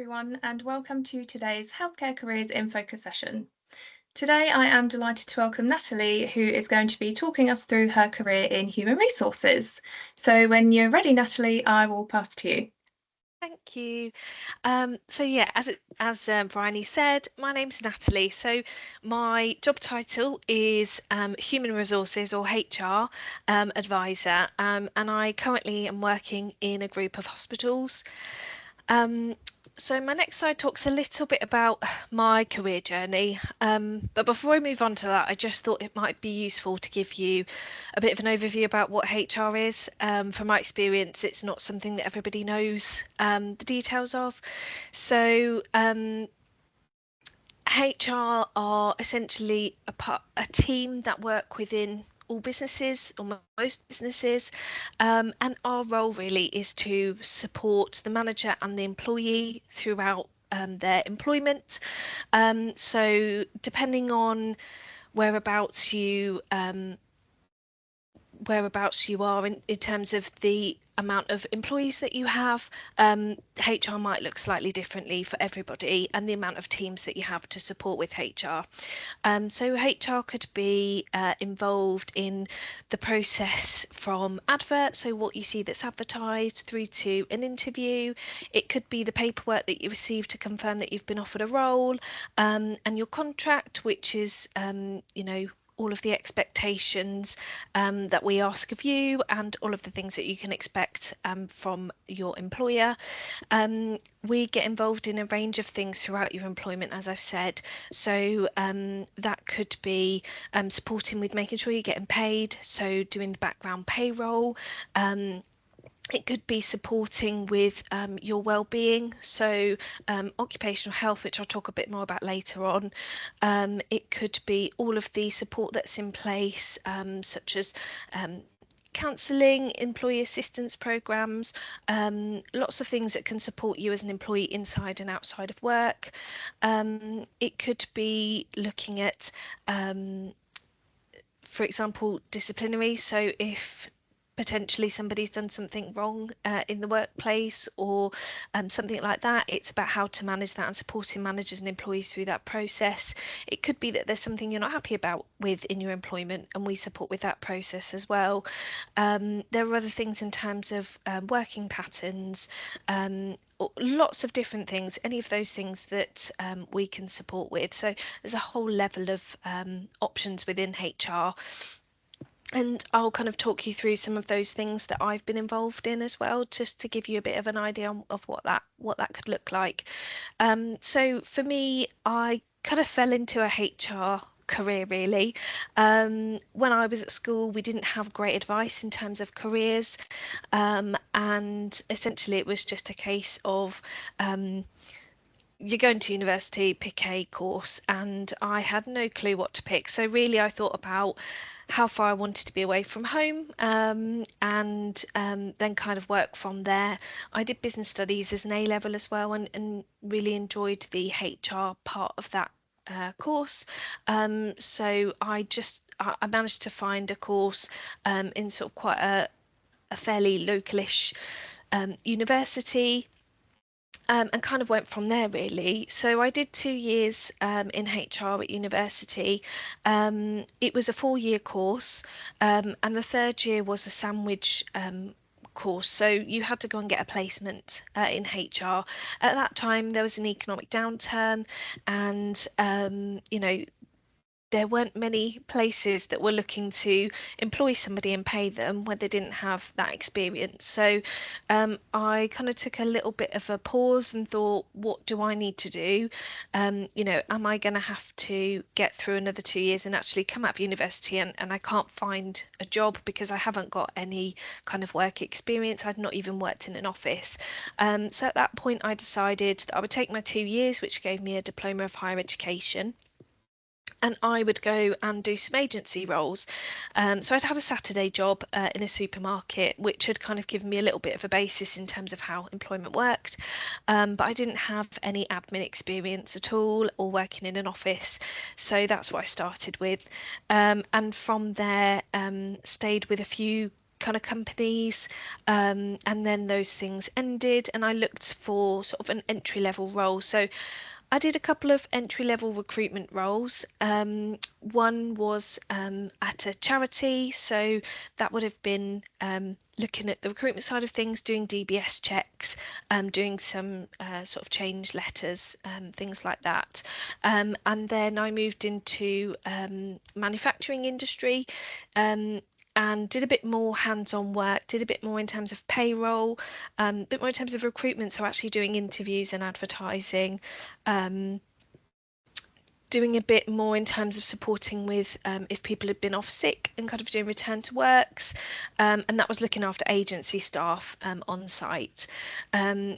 everyone, and welcome to today's Healthcare Careers in Focus session. Today, I am delighted to welcome Natalie, who is going to be talking us through her career in human resources. So, when you're ready, Natalie, I will pass to you. Thank you. As Bryony said, my name's Natalie. So my job title is Human Resources or HR advisor, and I currently am working in a group of hospitals. Um, so my next slide talks a little bit about my career journey. But before I move on to that, I just thought it might be useful to give you a bit of an overview about what HR is. From my experience, it's not something that everybody knows the details of. So HR are essentially a team that work within all businesses or most businesses, and our role really is to support the manager and the employee throughout their employment. So depending on whereabouts you whereabouts you are in terms of the amount of employees that you have, HR might look slightly differently for everybody, and the amount of teams that you have to support with HR. So HR could be involved in the process from advert, so what you see that's advertised, through to an interview. It could be the paperwork that you receive to confirm that you've been offered a role, and your contract, which is, all of the expectations that we ask of you and all of the things that you can expect from your employer. We get involved in a range of things throughout your employment, as I've said. So that could be supporting with making sure you're getting paid, so doing the background payroll. It could be supporting with your well-being, so occupational health, which I'll talk a bit more about later on. It could be all of the support that's in place, such as counselling, employee assistance programs, lots of things that can support you as an employee inside and outside of work. It could be looking at, for example, disciplinary. So if potentially somebody's done something wrong in the workplace or something like that, it's about how to manage that and supporting managers and employees through that process. It could be that there's something you're not happy about with in your employment, and we support with that process as well. There are other things in terms of working patterns, lots of different things, any of those things that we can support with. So there's a whole level of options within HR, and I'll kind of talk you through some of those things that I've been involved in as well, just to give you a bit of an idea of what that could look like. So for me, I kind of fell into a HR career really. When I was at school, we didn't have great advice in terms of careers, and essentially it was just a case of you're going to university, pick a course, and I had no clue what to pick. So really, I thought about how far I wanted to be away from home, and then kind of work from there. I did business studies as an A level as well, and really enjoyed the HR part of that course. So I managed to find a course in sort of quite a fairly localish university, and kind of went from there really. So I did 2 years in HR at university. It was a 4 year course, and the third year was a sandwich course. So you had to go and get a placement in HR. At that time, there was an economic downturn, and there weren't many places that were looking to employ somebody and pay them when they didn't have that experience. So I kind of took a little bit of a pause and thought, what do I need to do? Am I going to have to get through another 2 years and actually come out of university, and I can't find a job because I haven't got any kind of work experience. I'd not even worked in an office. So at that point, I decided that I would take my 2 years, which gave me a diploma of higher education, and I would go and do some agency roles. So I'd had a Saturday job in a supermarket, which had kind of given me a little bit of a basis in terms of how employment worked. But I didn't have any admin experience at all or working in an office. So that's what I started with. And from there, stayed with a few kind of companies, and then those things ended, and I looked for sort of an entry level role. So I did a couple of entry level recruitment roles. One was at a charity, so that would have been looking at the recruitment side of things, doing DBS checks, doing some sort of change letters, things like that. And then I moved into manufacturing industry. Um, and did a bit more hands-on work, did a bit more in terms of payroll, a bit more in terms of recruitment, so actually doing interviews and advertising, um, doing a bit more in terms of supporting with if people had been off sick and kind of doing return to works, and that was looking after agency staff on site.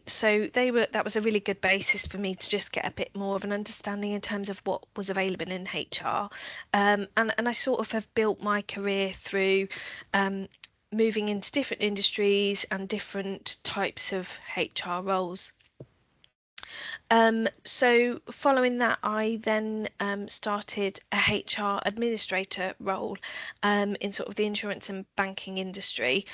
So that was a really good basis for me to just get a bit more of an understanding in terms of what was available in HR, and I sort of have built my career through. Moving into different industries and different types of HR roles. So following that, I then started a HR administrator role in sort of the insurance and banking industry,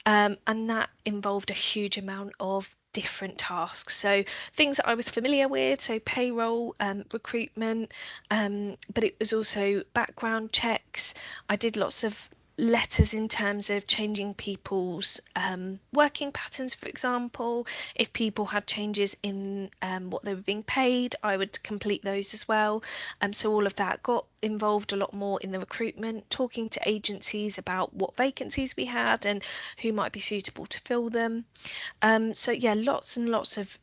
and that involved a huge amount of different tasks. So things that I was familiar with, so payroll, recruitment, but it was also background checks. I did lots of letters in terms of changing people's working patterns, for example. If people had changes in what they were being paid, I would complete those as well. So all of that got involved a lot more in the recruitment, talking to agencies about what vacancies we had and who might be suitable to fill them. So yeah, lots and lots of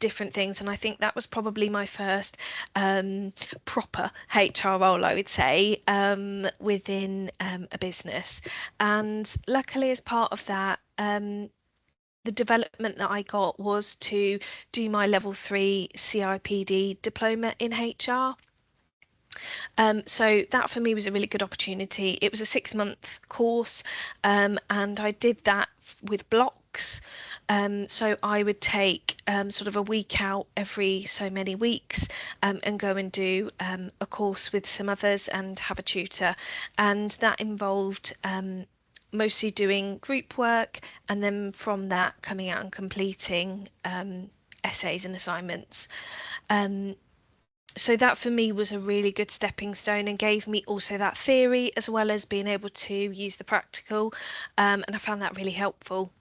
different things, and I think that was probably my first proper HR role, I would say, within a business. And luckily, as part of that, the development that I got was to do my level 3 CIPD diploma in HR. So that for me was a really good opportunity. It was a 6 month course, and I did that with blocks. So I would take sort of a week out every so many weeks, and go and do a course with some others and have a tutor. And that involved mostly doing group work, and then from that coming out and completing essays and assignments. Um, so that for me was a really good stepping stone and gave me also that theory as well as being able to use the practical, and I found that really helpful.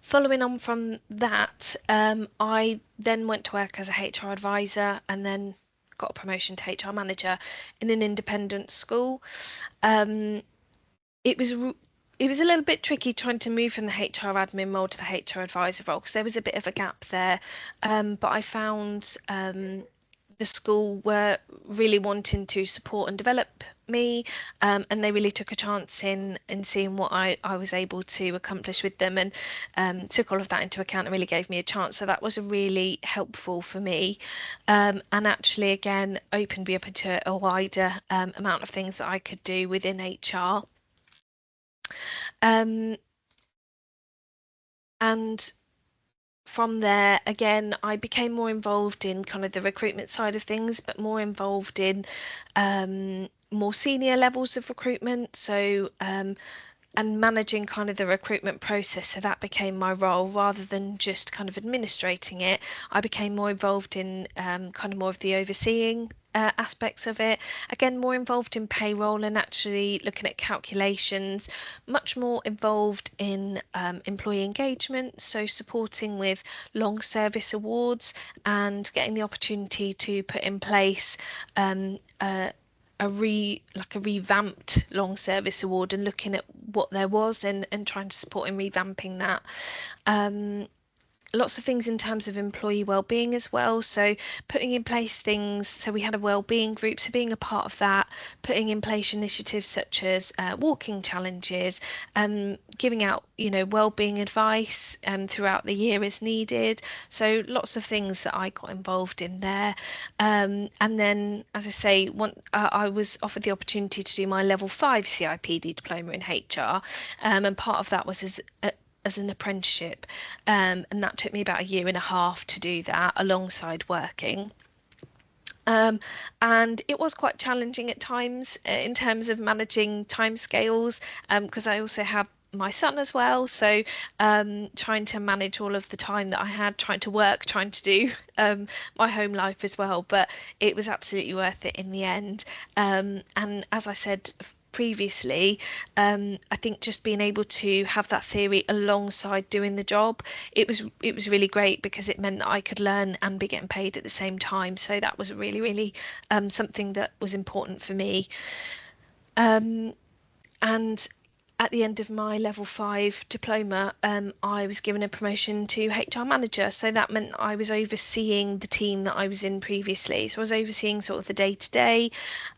Following on from that, I then went to work as a HR advisor and then got a promotion to HR manager in an independent school. Um, it was it was a little bit tricky trying to move from the HR admin role to the HR advisor role because there was a bit of a gap there. But I found the school were really wanting to support and develop me, and they really took a chance in seeing what I was able to accomplish with them, and took all of that into account and really gave me a chance. So that was really helpful for me, and actually again opened me up into a wider amount of things that I could do within HR. Um, and from there, again, I became more involved in kind of the recruitment side of things, but more involved in more senior levels of recruitment. So, and managing kind of the recruitment process. So that became my role rather than just kind of administrating it. I became more involved in kind of more of the overseeing aspects of it. Again, more involved in payroll and actually looking at calculations, much more involved in employee engagement, so supporting with long service awards and getting the opportunity to put in place a revamped long service award and looking at what there was and trying to support in revamping that. Lots of things in terms of employee well-being as well, so putting in place things, so we had a well-being group, so being a part of that, putting in place initiatives such as walking challenges, giving out well-being advice throughout the year as needed. So lots of things that I got involved in there. And then, as I say, I was offered the opportunity to do my level 5 CIPD diploma in HR, and part of that was as an apprenticeship, and that took me about a year and a half to do that alongside working. Um, and it was quite challenging at times in terms of managing timescales, because I also have my son as well. So trying to manage all of the time that I had, trying to work, trying to do my home life as well. But it was absolutely worth it in the end. And as I said previously, I think just being able to have that theory alongside doing the job, it was really great because it meant that I could learn and be getting paid at the same time. So that was really, really something that was important for me. Um, and at the end of my level five diploma, I was given a promotion to HR manager. So that meant I was overseeing the team that I was in previously. So I was overseeing sort of the day to day,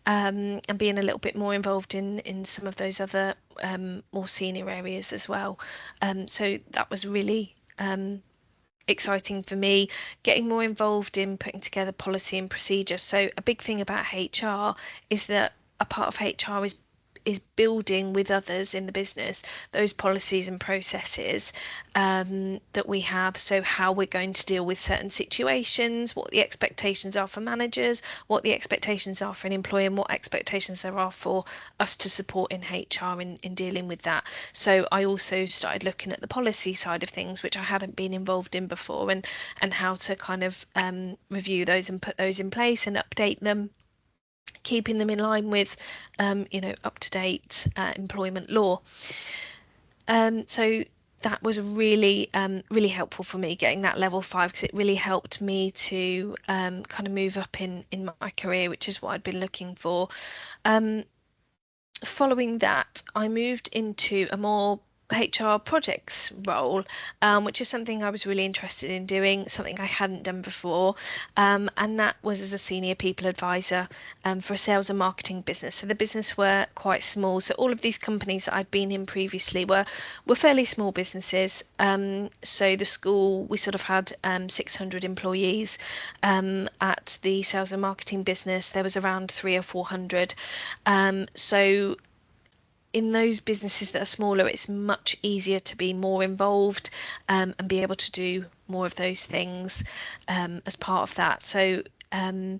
and being a little bit more involved in some of those other more senior areas as well. So that was really exciting for me, getting more involved in putting together policy and procedure. So a big thing about HR is that a part of HR is building with others in the business those policies and processes that we have. So how we're going to deal with certain situations, what the expectations are for managers, what the expectations are for an employee, and what expectations there are for us to support in HR in dealing with that. So I also started looking at the policy side of things, which I hadn't been involved in before, and how to kind of review those and put those in place and update them, keeping them in line with, up to date employment law. So that was really, really helpful for me getting that level five, because it really helped me to kind of move up in my career, which is what I'd been looking for. Um, Following that, I moved into a more HR projects role, which is something I was really interested in doing, something I hadn't done before. And that was as a senior people advisor for a sales and marketing business. So the business were quite small. So all of these companies that I'd been in previously were fairly small businesses. So the school, we sort of had 600 employees. At the sales and marketing business, there was around three or 400. So in those businesses that are smaller, it's much easier to be more involved, and be able to do more of those things as part of that. So, in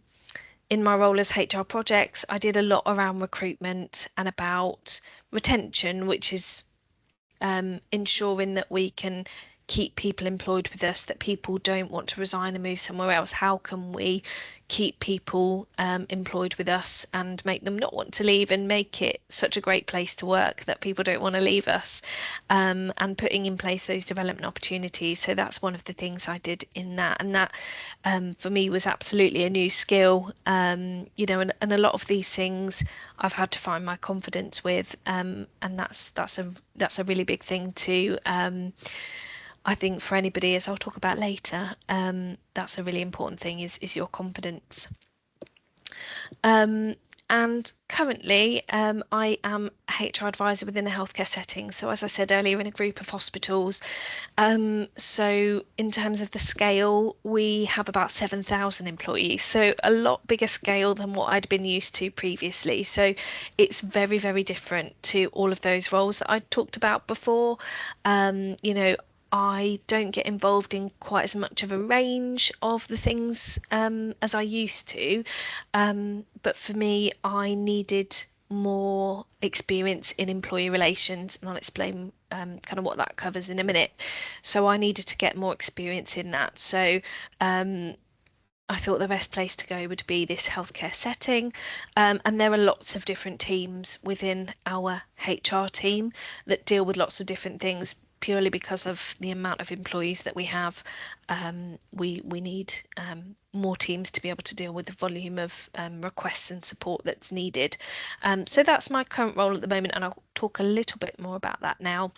my role as HR projects, I did a lot around recruitment and about retention, which is ensuring that we can keep people employed with us, that people don't want to resign and move somewhere else. How can we keep people employed with us and make them not want to leave, and make it such a great place to work that people don't want to leave us, and putting in place those development opportunities. So that's one of the things I did in that, and that for me was absolutely a new skill. And a lot of these things I've had to find my confidence with, and that's a really big thing to I think for anybody, as I'll talk about later, that's a really important thing is your confidence. Um, and currently, I am a HR advisor within a healthcare setting. So, as I said earlier, in a group of hospitals. So, in terms of the scale, we have about 7,000 employees. So, a lot bigger scale than what I'd been used to previously. So, it's very, very different to all of those roles that I talked about before. I don't get involved in quite as much of a range of the things as I used to. But for me, I needed more experience in employee relations, and I'll explain kind of what that covers in a minute. So I needed to get more experience in that. So I thought the best place to go would be this healthcare setting. And there are lots of different teams within our HR team that deal with lots of different things, purely because of the amount of employees that we have. We need more teams to be able to deal with the volume of requests and support that's needed. So that's my current role at the moment, and I'll talk a little bit more about that now.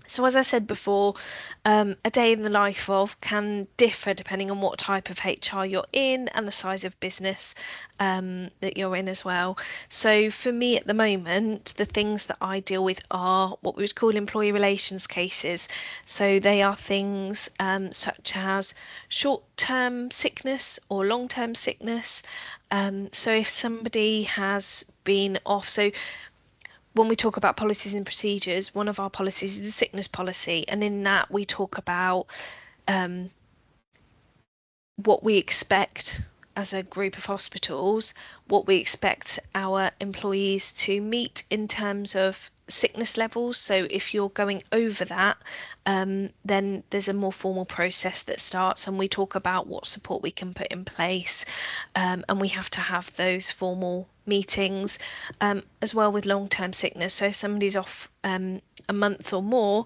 So, as I said before, a day in the life of can differ depending on what type of HR you're in and the size of business that you're in as well. So, for me at the moment, the things that I deal with are what we would call employee relations cases. So, they are things such as short-term sickness or long-term sickness. So, if somebody has been off, so when we talk about policies and procedures, one of our policies is the sickness policy, and in that we talk about what we expect as a group of hospitals, what we expect our employees to meet in terms of sickness levels. So if you're going over that, then there's a more formal process that starts, and we talk about what support we can put in place, and we have to have those formal meetings, as well with long-term sickness. So if somebody's off a month or more,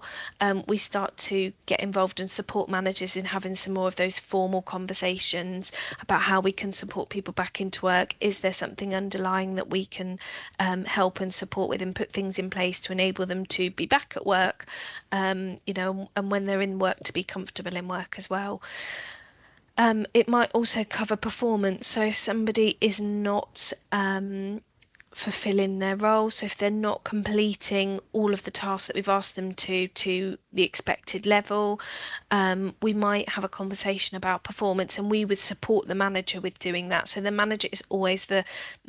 we start to get involved and support managers in having some more of those formal conversations about how we can support people back into work. Is there something underlying that we can help and support with and put things in place to enable them to be back at work, and when they're in work to be comfortable in work as well. It might also cover performance. So if somebody is not fulfilling their role, so if they're not completing all of the tasks that we've asked them to the expected level, we might have a conversation about performance, and we would support the manager with doing that. So the manager is always the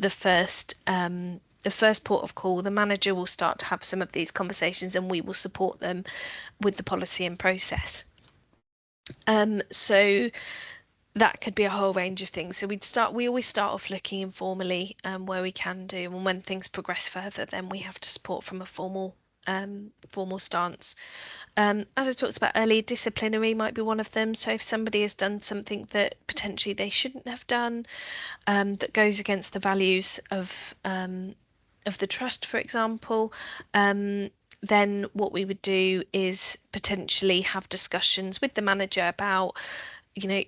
first the first port of call. The manager will start to have some of these conversations, and we will support them with the policy and process. So that could be a whole range of things. So we always start off looking informally, where we can do, and when things progress further, then we have to support from a formal stance. As I talked about earlier, disciplinary might be one of them. So if somebody has done something that potentially they shouldn't have done, that goes against the values of the trust, for example, then what we would do is potentially have discussions with the manager about,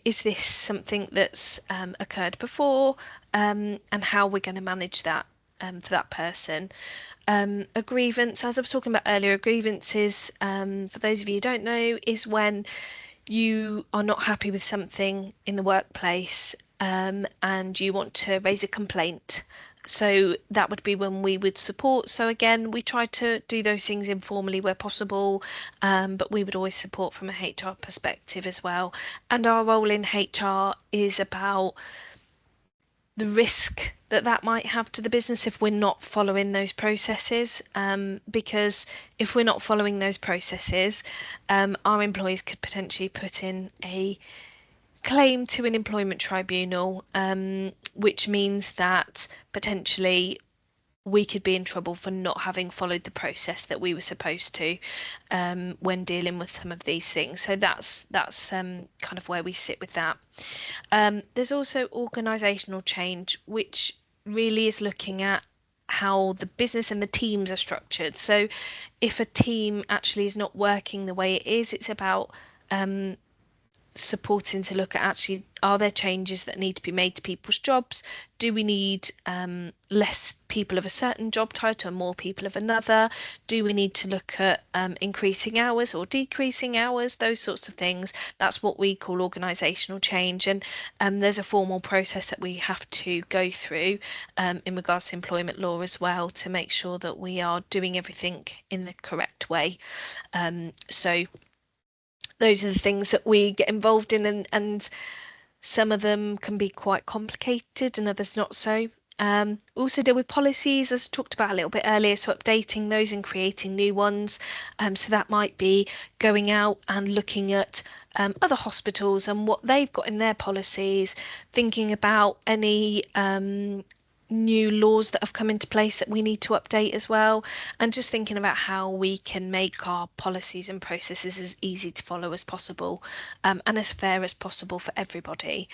is this something that's occurred before, and how we're going to manage that for that person. A grievance, as I was talking about earlier, a grievance is, for those of you who don't know, is when you are not happy with something in the workplace, and you want to raise a complaint. So that would be when we would support. So again, we try to do those things informally where possible, but we would always support from a HR perspective as well. And our role in HR is about the risk that that might have to the business if we're not following those processes. Because if we're not following those processes, our employees could potentially put in a claim to an employment tribunal, which means that potentially we could be in trouble for not having followed the process that we were supposed to, when dealing with some of these things. So that's kind of where we sit with that. There's also organisational change, which really is looking at how the business and the teams are structured. So if a team actually is not working the way it is, it's about supporting to look at, actually, are there changes that need to be made to people's jobs? Do we need less people of a certain job title and more people of another? Do we need to look at increasing hours or decreasing hours? Those sorts of things. That's what we call organisational change, and there's a formal process that we have to go through in regards to employment law as well, to make sure that we are doing everything in the correct way. So those are the things that we get involved in, and some of them can be quite complicated and others not so. Also deal with policies, as I talked about a little bit earlier, so updating those and creating new ones. So that might be going out and looking at other hospitals and what they've got in their policies, thinking about any new laws that have come into place that we need to update as well, and just thinking about how we can make our policies and processes as easy to follow as possible, and as fair as possible for everybody.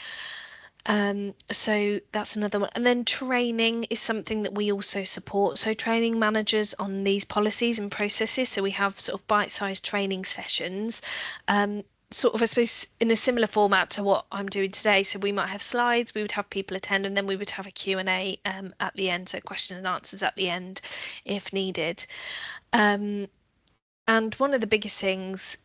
So that's another one. And then training is something that we also support. So training managers on these policies and processes. So we have sort of bite-sized training sessions, sort of, I suppose, in a similar format to what I'm doing today. So we might have slides, we would have people attend, and then we would have a Q&A at the end, so question and answers at the end if needed. And one of the biggest things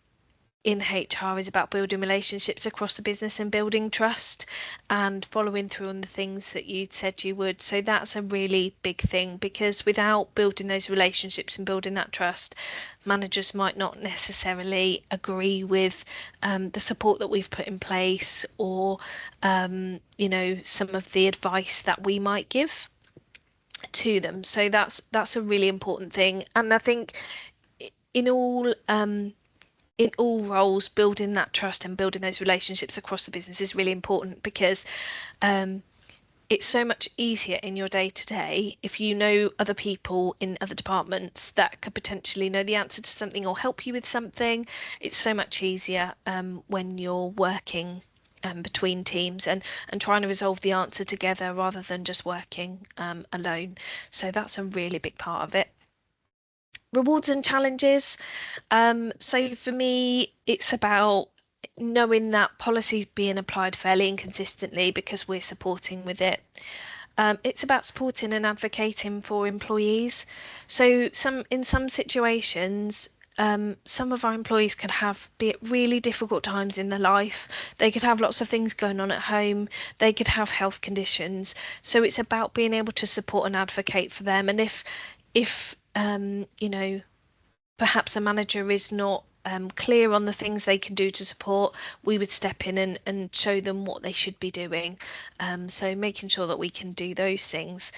in HR is about building relationships across the business and building trust and following through on the things that you'd said you would. So that's a really big thing, because without building those relationships and building that trust, managers might not necessarily agree with the support that we've put in place, or some of the advice that we might give to them. So that's a really important thing. And I think in all in all roles, building that trust and building those relationships across the business is really important because um, it's so much easier in your day to day if you know other people in other departments that could potentially know the answer to something or help you with something. It's so much easier when you're working between teams and trying to resolve the answer together rather than just working alone. So that's a really big part of it. Rewards and challenges. So for me, it's about knowing that policy's being applied fairly and consistently because we're supporting with it. It's about supporting and advocating for employees. So in some situations, some of our employees could have be at really difficult times in their life. They could have lots of things going on at home. They could have health conditions. So it's about being able to support and advocate for them. And if perhaps a manager is not clear on the things they can do to support, we would step in and show them what they should be doing. So making sure that we can do those things.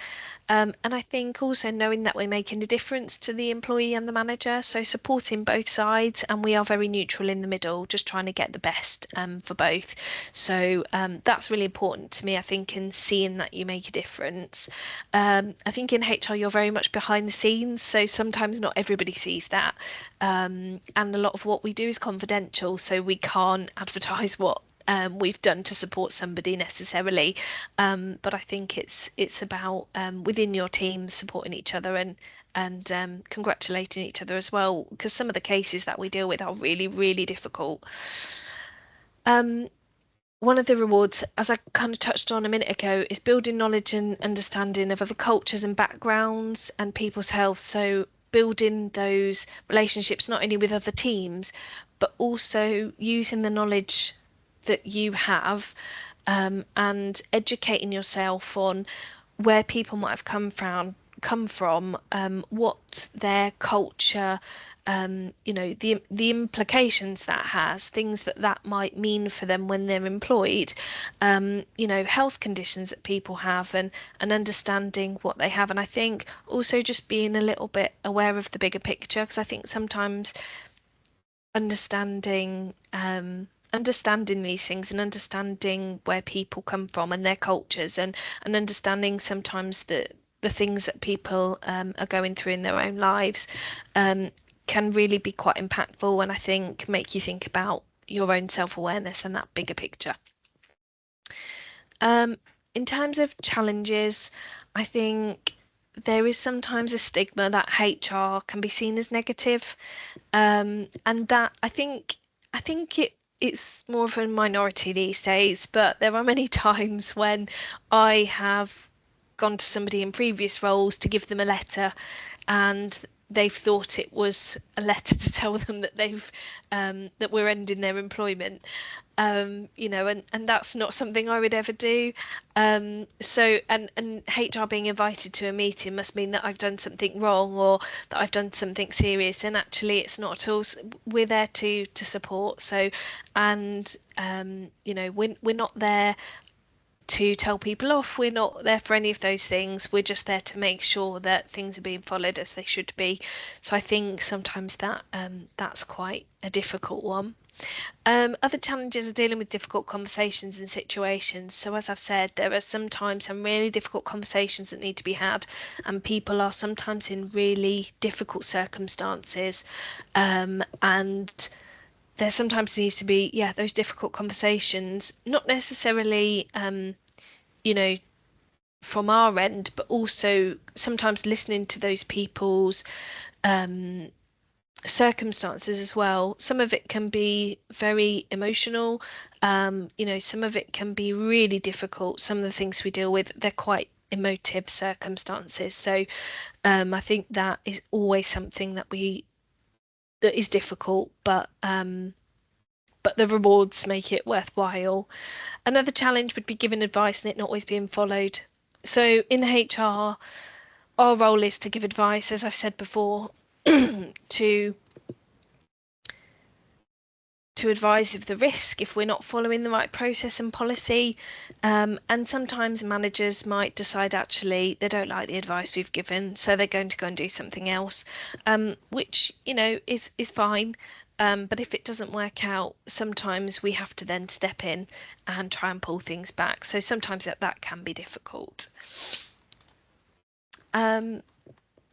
And I think also knowing that we're making a difference to the employee and the manager, so supporting both sides, and we are very neutral in the middle, just trying to get the best for both. So that's really important to me, I think, in seeing that you make a difference. I think in HR you're very much behind the scenes, so sometimes not everybody sees that. And a lot of what we do is confidential, so we can't advertise what we've done to support somebody necessarily. But I think it's about within your team supporting each other and congratulating each other as well, because some of the cases that we deal with are really, really difficult. Um, One of the rewards, as I kind of touched on a minute ago, is building knowledge and understanding of other cultures and backgrounds and people's health. So building those relationships not only with other teams, but also using the knowledge that you have and educating yourself on where people might have come from, what their culture, the implications that has, things that might mean for them when they're employed, health conditions that people have, and understanding what they have. And I think also just being a little bit aware of the bigger picture, because I think sometimes understanding these things and understanding where people come from and their cultures and understanding sometimes the things that people are going through in their own lives um, can really be quite impactful and I think make you think about your own self-awareness and that bigger picture. Um, in terms of challenges, I think there is sometimes a stigma that HR can be seen as negative, and that I think it's more of a minority these days, but there are many times when I have gone to somebody in previous roles to give them a letter and they've thought it was a letter to tell them that they've that we're ending their employment, and that's not something I would ever do. And HR being invited to a meeting must mean that I've done something wrong or that I've done something serious, and actually it's not at all. We're there to support. So, and we're not there to tell people off. We're not there for any of those things. We're just there to make sure that things are being followed as they should be. So I think sometimes that's quite a difficult one. Other challenges are dealing with difficult conversations and situations. So, as I've said, there are sometimes some really difficult conversations that need to be had, and people are sometimes in really difficult circumstances. And there sometimes needs to be, yeah, those difficult conversations, not necessarily, you know, from our end, but also sometimes listening to those people's um, circumstances as well. Some of it can be very emotional. Some of it can be really difficult. Some of the things we deal with, they're quite emotive circumstances. So I think that is always something that is difficult, but the rewards make it worthwhile. Another challenge would be giving advice and it not always being followed. So in HR, our role is to give advice, as I've said before, to to advise of the risk if we're not following the right process and policy. And sometimes managers might decide actually they don't like the advice we've given, so they're going to go and do something else, which is fine. But if it doesn't work out, sometimes we have to then step in and try and pull things back. So sometimes that can be difficult. Um,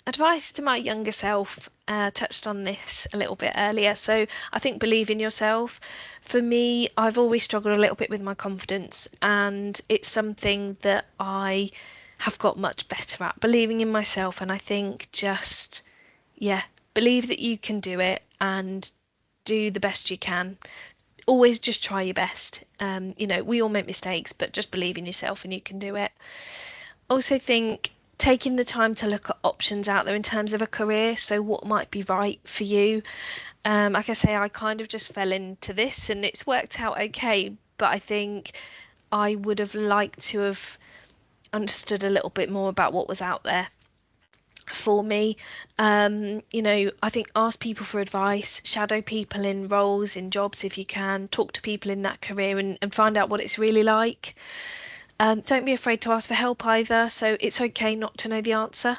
Advice to my younger self, touched on this a little bit earlier. So I think believe in yourself. For me, I've always struggled a little bit with my confidence, and it's something that I have got much better at, believing in myself. And I think just, yeah, believe that you can do it and do the best you can. Always just try your best. We all make mistakes, but just believe in yourself and you can do it. Also think taking the time to look at options out there in terms of a career, so what might be right for you. Like I say, I kind of just fell into this and it's worked out okay, but I think I would have liked to have understood a little bit more about what was out there for me. I think ask people for advice, shadow people in roles, in jobs if you can, talk to people in that career and find out what it's really like. Don't be afraid to ask for help either. So it's okay not to know the answer.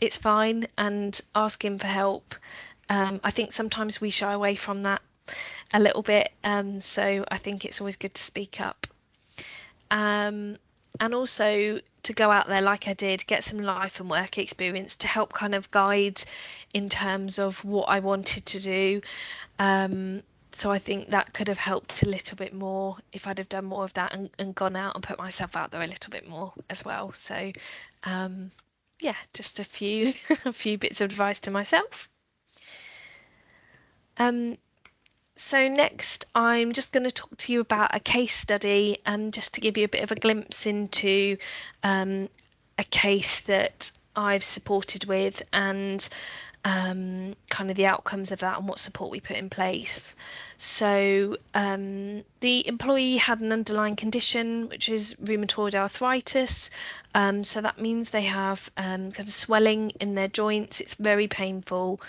It's fine, and asking for help. I think sometimes we shy away from that a little bit. So I think it's always good to speak up. Um, and also to go out there like I did, get some life and work experience to help kind of guide in terms of what I wanted to do. Um, so I think that could have helped a little bit more if I'd have done more of that and gone out and put myself out there a little bit more as well. So yeah, just a few a few bits of advice to myself. Um, so next, I'm just going to talk to you about a case study, just to give you a bit of a glimpse into a case that I've supported with and kind of the outcomes of that and what support we put in place. So the employee had an underlying condition, which is rheumatoid arthritis. So that means they have kind of swelling in their joints. It's very painful,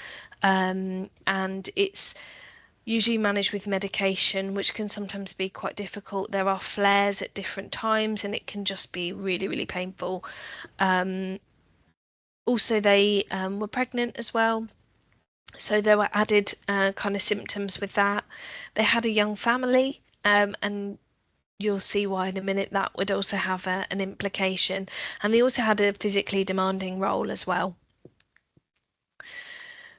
and it's usually managed with medication, which can sometimes be quite difficult. There are flares at different times, and it can just be really, really painful. Also, they were pregnant as well. So there were added kind of symptoms with that. They had a young family, and you'll see why in a minute that would also have an implication. And they also had a physically demanding role as well.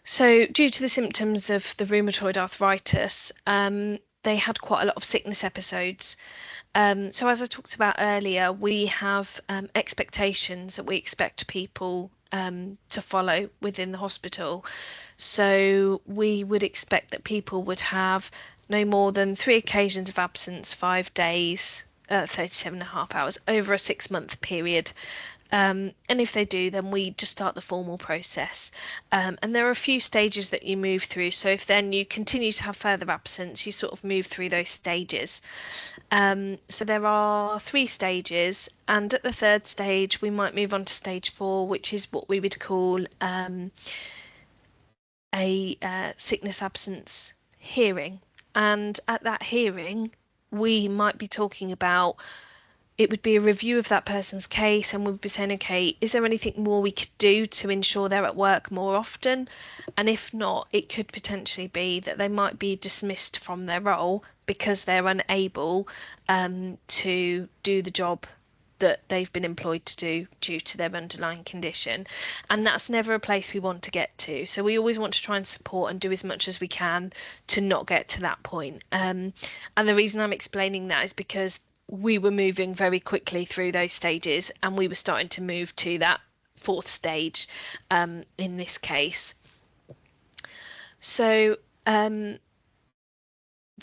So, due to the symptoms of the rheumatoid arthritis, they had quite a lot of sickness episodes. So, as I talked about earlier, we have expectations that we expect people to follow within the hospital. So, we would expect that people would have no more than 3 occasions of absence, 5 days, 37.5 hours over a 6-month period. And if they do, then we just start the formal process. And there are a few stages that you move through. So if then you continue to have further absence, you sort of move through those stages. So there are 3 stages, and at the third stage, we might move on to stage 4, which is what we would call a sickness absence hearing. And at that hearing, we might be talking about it would be a review of that person's case, and we'd be saying, okay, is there anything more we could do to ensure they're at work more often? And if not, it could potentially be that they might be dismissed from their role because they're unable to do the job that they've been employed to do due to their underlying condition. And that's never a place we want to get to. So we always want to try and support and do as much as we can to not get to that point. And the reason I'm explaining that is because we were moving very quickly through those stages and we were starting to move to that fourth stage in this case. So the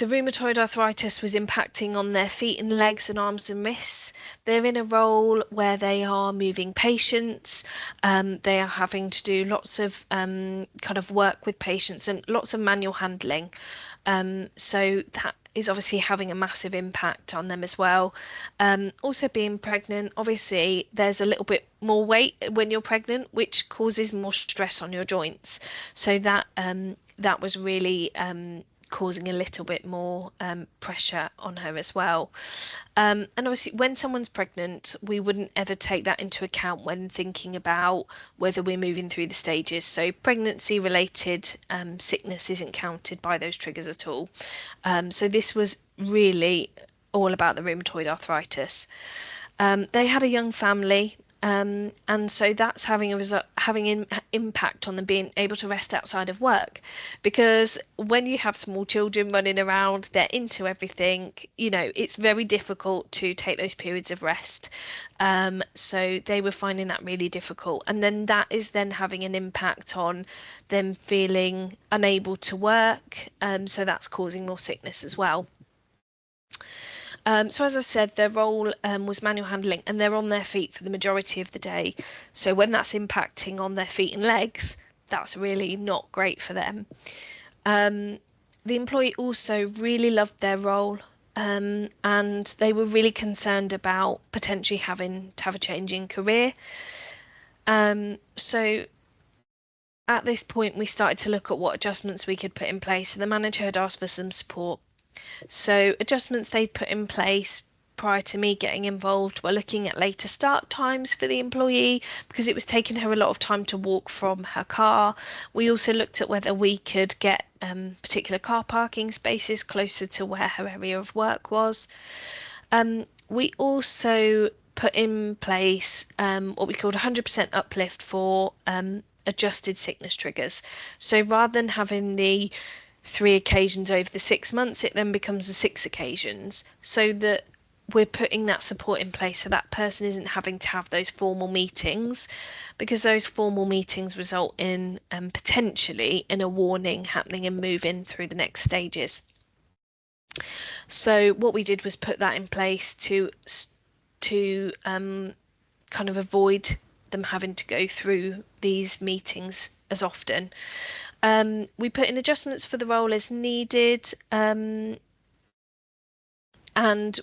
rheumatoid arthritis was impacting on their feet and legs and arms and wrists. They're in a role where they are moving patients. They are having to do lots of kind of work with patients and lots of manual handling. So that is obviously having a massive impact on them as well. Also being pregnant, obviously there's a little bit more weight when you're pregnant, which causes more stress on your joints. So that was really causing a little bit more pressure on her as well. And obviously, when someone's pregnant, we wouldn't ever take that into account when thinking about whether we're moving through the stages. So, pregnancy related sickness isn't counted by those triggers at all. So, this was really all about the rheumatoid arthritis. They had a young family, and so that's having a result, having an impact on them being able to rest outside of work, because when you have small children running around, they're into everything. It's very difficult to take those periods of rest. So they were finding that really difficult, and then that is then having an impact on them feeling unable to work. So that's causing more sickness as well. So as I said, their role was manual handling, and they're on their feet for the majority of the day. So when that's impacting on their feet and legs, that's really not great for them. Um, the employee also really loved their role, and they were really concerned about potentially having to have a change in career. So at this point, we started to look at what adjustments we could put in place. So the manager had asked for some support. So adjustments they'd put in place prior to me getting involved were looking at later start times for the employee, because it was taking her a lot of time to walk from her car. We also looked at whether we could get particular car parking spaces closer to where her area of work was. We also put in place what we called 100% uplift for adjusted sickness triggers. So rather than having the 3 occasions over the 6 months, it then becomes the 6 occasions, so that we're putting that support in place so that person isn't having to have those formal meetings, because those formal meetings result in potentially in a warning happening and moving through the next stages. So what we did was put that in place to kind of avoid them having to go through these meetings as often. We put in adjustments for the role as needed, and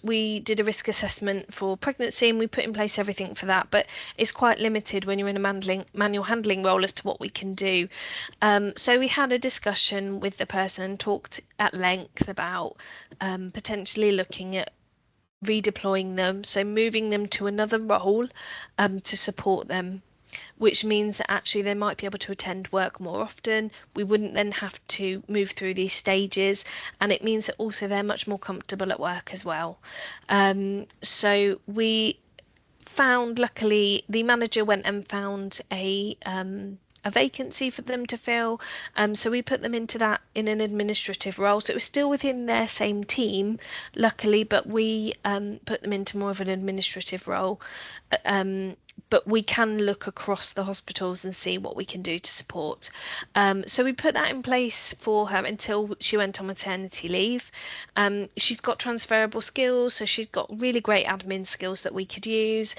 we did a risk assessment for pregnancy, and we put in place everything for that. But it's quite limited when you're in a manual handling role as to what we can do. So we had a discussion with the person and talked at length about potentially looking at redeploying them, so moving them to another role to support them, which means that actually they might be able to attend work more often. We wouldn't then have to move through these stages, and it means that also they're much more comfortable at work as well. So we found, luckily, the manager went and found a vacancy for them to fill. So we put them into that in an administrative role. So it was still within their same team, luckily, but we put them into more of an administrative role. But we can look across the hospitals and see what we can do to support. So we put that in place for her until she went on maternity leave. She's got transferable skills, so she's got really great admin skills that we could use.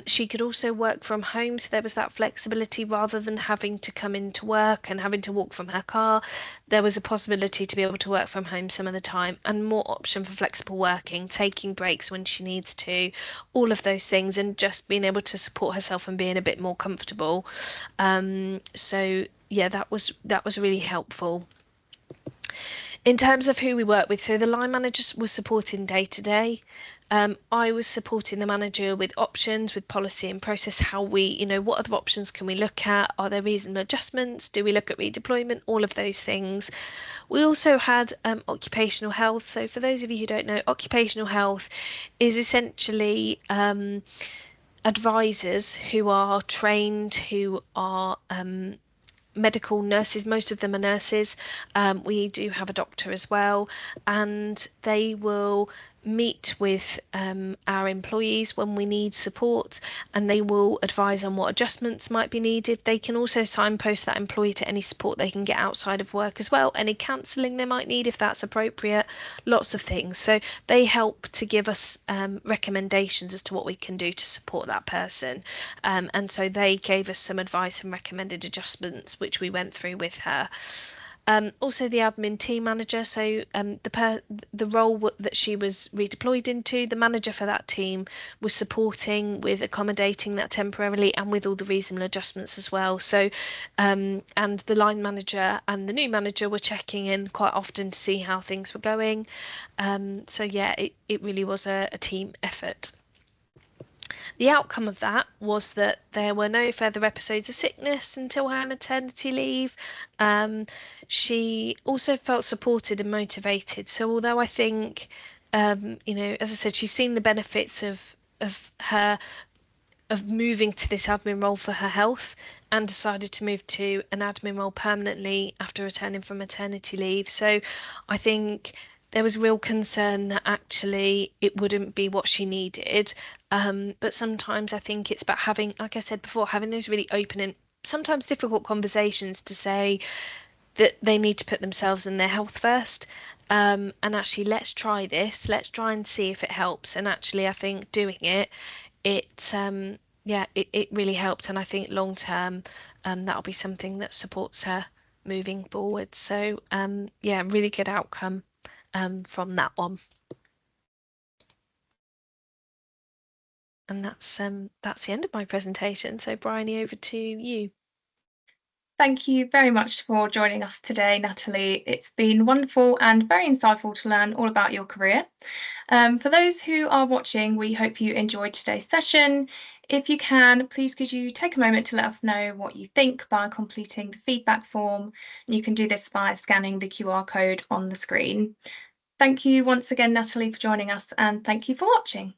She could also work from home, so there was that flexibility rather than having to come into work and having to walk from her car. There was a possibility to be able to work from home some of the time, and more option for flexible working, taking breaks when she needs to, all of those things, and just being able to support herself and being a bit more comfortable. So yeah, that was really helpful. In terms of who we work with, so the line managers were supporting day to day. I was supporting the manager with options, with policy and process, how what other options can we look at? Are there reasonable adjustments? Do we look at redeployment? All of those things. We also had occupational health. So for those of you who don't know, occupational health is essentially advisors who are trained, who are medical nurses. Most of them are nurses. We do have a doctor as well, and they will meet with our employees when we need support, and they will advise on what adjustments might be needed. They can also signpost that employee to any support they can get outside of work as well, any counselling they might need if that's appropriate, lots of things. So they help to give us recommendations as to what we can do to support that person. And so they gave us some advice and recommended adjustments, which we went through with her. Also the admin team manager, so the role that she was redeployed into, the manager for that team was supporting with accommodating that temporarily and with all the reasonable adjustments as well. So, and the line manager and the new manager were checking in quite often to see how things were going. So yeah, it really was a team effort. The outcome of that was that there were no further episodes of sickness until her maternity leave. Um, she also felt supported and motivated. So although I think, as I said, she's seen the benefits of her of moving to this admin role for her health and decided to move to an admin role permanently after returning from maternity leave. So I think there was real concern that actually it wouldn't be what she needed. But sometimes I think it's about having, like I said before, having those really open and sometimes difficult conversations to say that they need to put themselves and their health first. And actually, let's try this. Let's try and see if it helps. And actually, I think doing it really helped. And I think long term, that'll be something that supports her moving forward. So yeah, really good outcome from that one. And that's the end of my presentation. So Bryony, over to you. Thank you very much for joining us today, Natalie. It's been wonderful and very insightful to learn all about your career. For those who are watching, we hope you enjoyed today's session. If you can, please could you take a moment to let us know what you think by completing the feedback form. You can do this by scanning the QR code on the screen. Thank you once again, Natalie, for joining us, and thank you for watching.